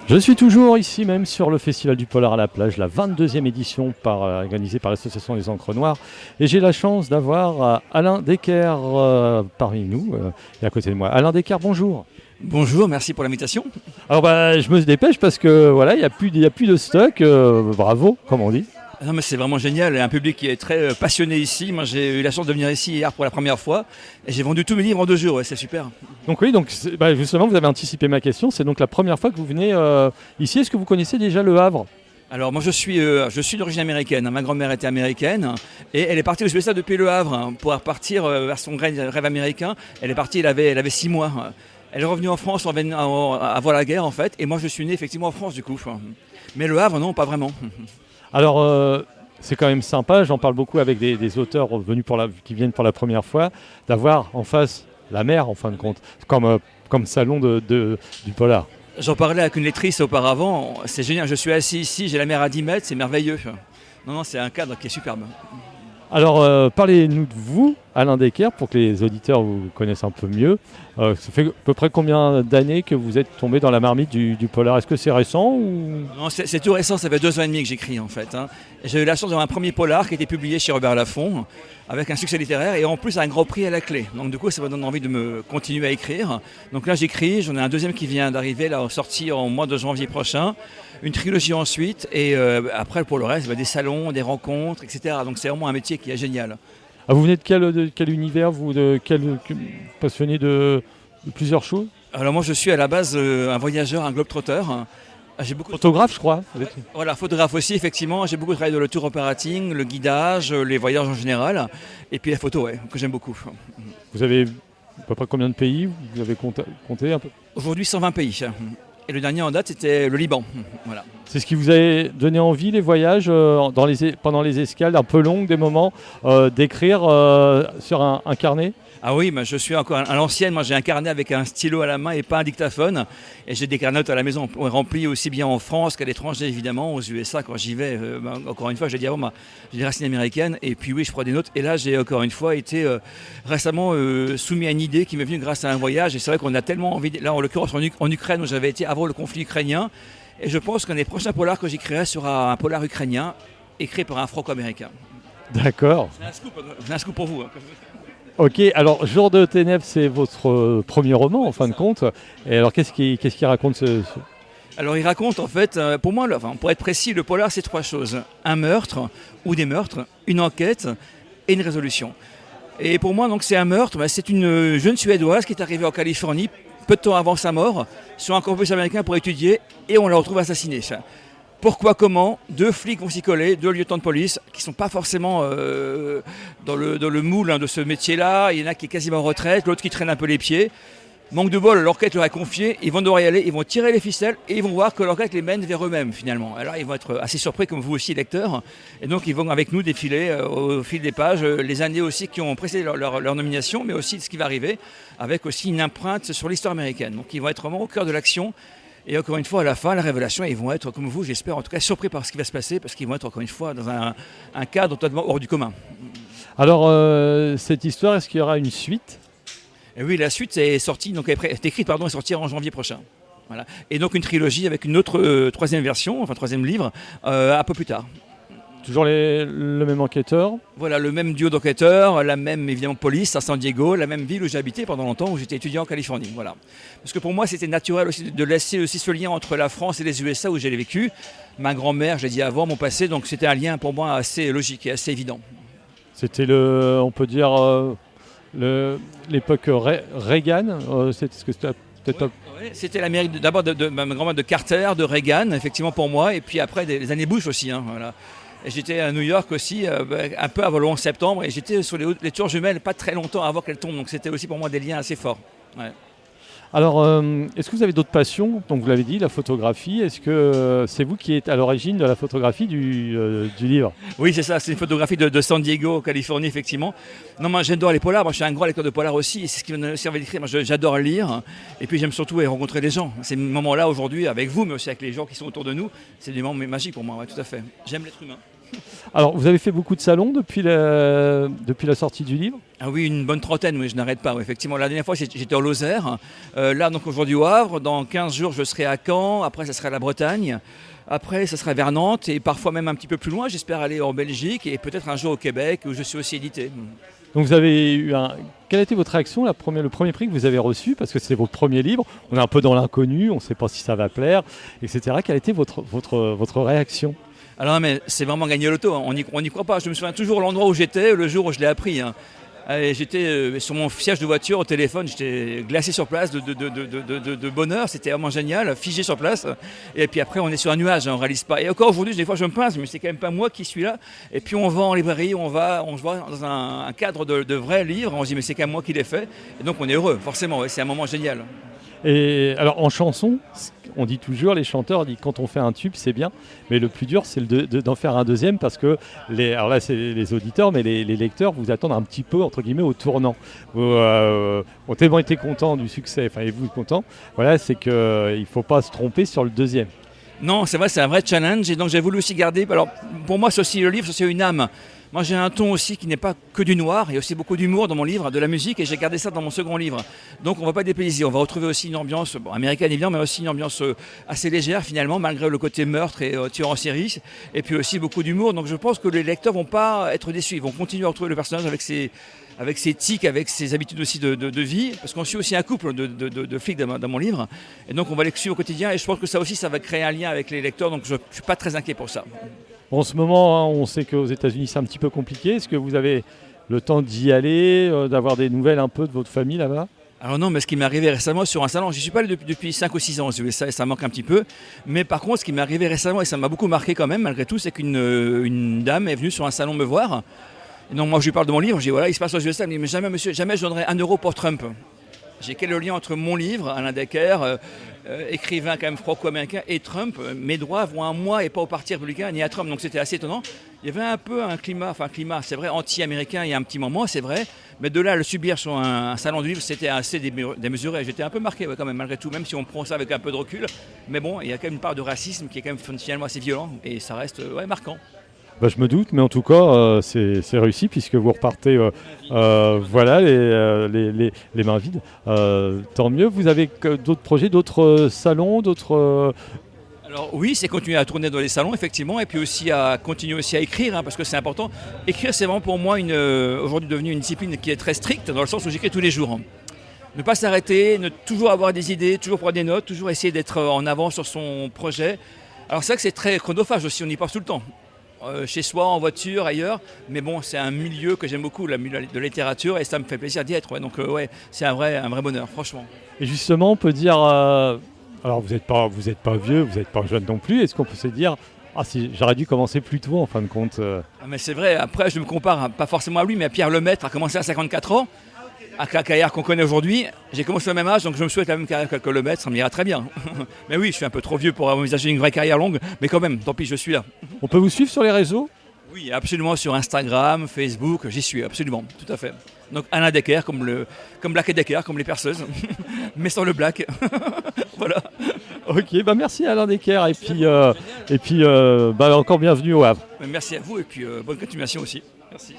Je suis toujours ici même sur le Festival du Polar à la plage, la 22e édition organisée par l'Association des Encres Noires. Et j'ai la chance d'avoir Alain Decker parmi nous et à côté de moi. Alain Decker, bonjour. Bonjour, merci pour l'invitation. Alors je me dépêche parce que voilà, il n'y a plus de stock. Bravo, comme on dit. Non, mais c'est vraiment génial, il y a un public qui est très passionné ici. Moi j'ai eu la chance de venir ici hier pour la première fois et j'ai vendu tous mes livres en 2 jours, ouais, c'est super. Donc oui, justement vous avez anticipé ma question, c'est donc la première fois que vous venez ici. Est-ce que vous connaissez déjà Le Havre ? Alors moi je suis d'origine américaine, ma grand-mère était américaine et elle est partie aux USA depuis Le Havre pour repartir vers son rêve américain. Elle est partie, elle avait 6 mois. Elle est revenue en France avant la guerre en fait, et moi je suis né effectivement en France du coup. Mais Le Havre non, pas vraiment. Alors, c'est quand même sympa, j'en parle beaucoup avec des auteurs qui viennent pour la première fois, d'avoir en face la mer, en fin de compte, comme salon du polar. J'en parlais avec une lectrice auparavant, c'est génial, je suis assis ici, j'ai la mer à 10 mètres, c'est merveilleux. Non, c'est un cadre qui est superbe. Alors, parlez-nous de vous, Alain Decker, pour que les auditeurs vous connaissent un peu mieux. Ça fait à peu près combien d'années que vous êtes tombé dans la marmite du polar ? Est-ce que c'est récent ou... Non, c'est tout récent, ça fait 2 ans et demi que j'écris en fait. J'ai eu la chance d'avoir un premier polar qui a été publié chez Robert Laffont, avec un succès littéraire et en plus un grand prix à la clé. Donc du coup, ça me donne envie de me continuer à écrire. Donc là, j'écris, j'en ai un deuxième qui vient d'arriver, là, sorti en mois de janvier prochain. Une trilogie ensuite, et après pour le reste, des salons, des rencontres, etc. Donc c'est vraiment un métier qui est génial. Ah, vous venez de quel univers, vous, passionné de plusieurs choses ? Alors moi je suis à la base un voyageur, un globe-trotter. J'ai beaucoup photographe, je crois. Voilà, photographe aussi, effectivement. J'ai beaucoup travaillé dans le tour operating, le guidage, les voyages en général, et puis la photo, ouais, que j'aime beaucoup. Vous avez à peu près combien de pays ? Vous avez compté un peu ? Aujourd'hui 120 pays. Et le dernier en date, c'était le Liban. Voilà. C'est ce qui vous a donné envie, les voyages, pendant les escales un peu longues, des moments, d'écrire sur un carnet ? Ah oui, je suis encore à l'ancienne. Moi, j'ai un carnet avec un stylo à la main et pas un dictaphone. Et j'ai des carnets à la maison remplis aussi bien en France qu'à l'étranger, évidemment, aux USA. Quand j'y vais, encore une fois, j'ai dit avant, j'ai des racines américaines. Et puis oui, je prends des notes. Et là, j'ai encore une fois été récemment soumis à une idée qui m'est venue grâce à un voyage. Et c'est vrai qu'on a tellement envie. Là, en l'occurrence, en Ukraine, où j'avais été avant le conflit ukrainien. Et je pense qu'un des prochains polars que j'écrirai sera un polar ukrainien, écrit par un franco-américain. D'accord. C'est un scoop pour vous. Ok, alors Jour de ténèbres, c'est votre premier roman en fin de compte. Et alors qu'est-ce qu'il raconte Alors il raconte en fait, pour moi, pour être précis, le polar c'est 3 choses. Un meurtre ou des meurtres, une enquête et une résolution. Et pour moi donc c'est un meurtre, c'est une jeune Suédoise qui est arrivée en Californie peu de temps avant sa mort sur un campus américain pour étudier et on la retrouve assassinée. Pourquoi, comment ? 2 flics vont s'y coller, 2 lieutenants de police qui ne sont pas forcément dans le moule de ce métier-là. Il y en a qui est quasiment en retraite, l'autre qui traîne un peu les pieds. Manque de bol, l'enquête leur est confiée, ils vont devoir y aller, ils vont tirer les ficelles et ils vont voir que l'enquête les mène vers eux-mêmes finalement. Alors ils vont être assez surpris comme vous aussi lecteurs. Et donc ils vont avec nous défiler au fil des pages les années aussi qui ont précédé leur nomination, mais aussi ce qui va arriver, avec aussi une empreinte sur l'histoire américaine. Donc ils vont être vraiment au cœur de l'action. Et encore une fois, à la fin, la révélation, ils vont être, comme vous, j'espère, en tout cas, surpris par ce qui va se passer, parce qu'ils vont être, encore une fois, dans un cadre totalement hors du commun. Alors, cette histoire, est-ce qu'il y aura une suite ? Et oui, la suite est sortie, donc est écrite, est sortie en janvier prochain. Voilà. Et donc une trilogie avec une autre 3e version, 3e livre, un peu plus tard. Toujours le même enquêteur ? Voilà, le même duo d'enquêteurs, la même évidemment police à San Diego, la même ville où j'habitais pendant longtemps, où j'étais étudiant en Californie. Voilà. Parce que pour moi, c'était naturel aussi de laisser aussi ce lien entre la France et les USA où j'ai vécu. Ma grand-mère, je l'ai dit avant, mon passé, donc c'était un lien pour moi assez logique et assez évident. C'était on peut dire, l'époque Reagan. C'était l'Amérique d'abord de ma grand-mère de Carter, de Reagan, effectivement pour moi, et puis après les années Bush aussi. Voilà. Et j'étais à New York aussi, un peu avant le 11 septembre, et j'étais sur les tours jumelles pas très longtemps avant qu'elles tombent, donc c'était aussi pour moi des liens assez forts. Ouais. Alors, est-ce que vous avez d'autres passions ? Donc vous l'avez dit, la photographie. Est-ce que c'est vous qui êtes à l'origine de la photographie du livre ? Oui, c'est ça, c'est une photographie de San Diego, Californie, effectivement. Non, moi j'adore les polars, moi je suis un grand lecteur de polars aussi, et c'est ce qui me servait d'écrire. Moi j'adore lire, et puis j'aime surtout rencontrer les gens. Ces moments-là aujourd'hui, avec vous, mais aussi avec les gens qui sont autour de nous, c'est des moments magiques pour moi, ouais, tout à fait. J'aime l'être humain. Alors, vous avez fait beaucoup de salons depuis la sortie du livre? Ah oui, une bonne trentaine, oui, je n'arrête pas. Oui, effectivement, la dernière fois, j'étais au Lozère. Là, donc aujourd'hui au Havre. Dans 15 jours, je serai à Caen. Après, ça sera la Bretagne. Après, ça sera vers Nantes et parfois même un petit peu plus loin. J'espère aller en Belgique et peut-être un jour au Québec où je suis aussi édité. Donc vous avez eu Quelle a été votre réaction, le premier prix que vous avez reçu? Parce que c'est votre premier livre, on est un peu dans l'inconnu, on ne sait pas si ça va plaire, etc. Quelle a été votre réaction? Alors, mais c'est vraiment gagner l'auto, hein. On n'y croit pas. Je me souviens toujours de l'endroit où j'étais, le jour où je l'ai appris, hein. J'étais sur mon siège de voiture au téléphone, j'étais glacé sur place de bonheur, c'était vraiment génial, figé sur place. Et puis après, on est sur un nuage, hein, on ne réalise pas. Et encore aujourd'hui, des fois, je me pince, mais c'est quand même pas moi qui suis là. Et puis on va en librairie, on se voit dans un cadre de vrais livres, on se dit, mais c'est quand même moi qui l'ai fait. Et donc on est heureux, forcément, ouais, c'est un moment génial. Et alors en chanson, on dit toujours, les chanteurs disent quand on fait un tube c'est bien, mais le plus dur c'est d'en faire un deuxième parce que alors là c'est les auditeurs, mais les lecteurs vous attendent un petit peu entre guillemets au tournant. Vous ont tellement été contents du succès, enfin et vous content, voilà, c'est qu'il ne faut pas se tromper sur le deuxième. Non, c'est vrai, c'est un vrai challenge et donc j'ai voulu aussi garder, alors pour moi c'est aussi le livre, c'est une âme. Moi j'ai un ton aussi qui n'est pas que du noir, il y a aussi beaucoup d'humour dans mon livre, de la musique et j'ai gardé ça dans mon second livre. Donc on ne va pas dépayser, on va retrouver aussi une ambiance américaine évidemment, mais aussi une ambiance assez légère finalement, malgré le côté meurtre et tueur en série. Et puis aussi beaucoup d'humour, donc je pense que les lecteurs ne vont pas être déçus, ils vont continuer à retrouver le personnage avec ses tics, avec ses habitudes aussi de vie, parce qu'on suit aussi un couple de flics dans mon livre, et donc on va les suivre au quotidien, et je pense que ça aussi, ça va créer un lien avec les lecteurs, donc je ne suis pas très inquiet pour ça. En ce moment, hein, on sait qu'aux États-Unis c'est un petit peu compliqué, est-ce que vous avez le temps d'y aller, d'avoir des nouvelles un peu de votre famille là-bas? Alors non, mais ce qui m'est arrivé récemment sur un salon, j'y suis pas allé depuis 5 ou 6 ans, ça manque un petit peu, mais par contre ce qui m'est arrivé récemment, et ça m'a beaucoup marqué quand même, malgré tout, c'est qu'une dame est venue sur un salon me voir. Et donc moi je lui parle de mon livre, je dis voilà, il se passe aux USA, elle me dit mais jamais monsieur, jamais je donnerai 1 euro pour Trump. J'ai quel lien entre mon livre, Alain Decker, écrivain quand même franco-américain, et Trump? Mes droits vont à moi et pas au Parti républicain ni à Trump, donc c'était assez étonnant. Il y avait un peu un climat, c'est vrai, anti-américain il y a un petit moment, c'est vrai, mais de là à le subir sur un salon du livre, c'était assez démesuré. J'étais un peu marqué quand même, malgré tout, même si on prend ça avec un peu de recul. Mais bon, il y a quand même une part de racisme qui est quand même finalement assez violent, et ça reste marquant. Bah, je me doute, mais en tout cas, c'est réussi puisque vous repartez voilà, les mains vides. Tant mieux. Vous avez d'autres projets, d'autres salons, d'autres... Alors oui, c'est continuer à tourner dans les salons, effectivement, et puis aussi à continuer aussi à écrire, hein, parce que c'est important. Écrire, c'est vraiment pour moi aujourd'hui devenu une discipline qui est très stricte, dans le sens où j'écris tous les jours, hein. Ne pas s'arrêter, ne toujours avoir des idées, toujours prendre des notes, toujours essayer d'être en avant sur son projet. Alors c'est vrai que c'est très chronophage aussi, on y passe tout le temps. Chez soi, en voiture, ailleurs. Mais bon, c'est un milieu que j'aime beaucoup, le milieu de la littérature, et ça me fait plaisir d'y être. Ouais. Donc c'est un vrai bonheur, franchement. Et justement, on peut dire... alors, vous n'êtes pas vieux, vous n'êtes pas jeune non plus. Est-ce qu'on peut se dire... Ah, si, j'aurais dû commencer plus tôt, en fin de compte. Ah, mais c'est vrai, après, je me compare, pas forcément à lui, mais à Pierre Lemaitre, a commencé à 54 ans. Avec la carrière qu'on connaît aujourd'hui, j'ai commencé au même âge, donc je me souhaite la même carrière que Lemaitre, ça m'ira très bien. Mais oui, je suis un peu trop vieux pour envisager une vraie carrière longue, mais quand même, tant pis, je suis là. On peut vous suivre sur les réseaux? Oui, absolument, sur Instagram, Facebook, j'y suis, absolument, tout à fait. Donc Alain Decker, comme Black et Decker, comme les perceuses, mais sans le black. Voilà. Ok, bah merci Alain Decker, et puis encore bienvenue au Havre. Merci à vous, et puis bonne continuation aussi. Merci.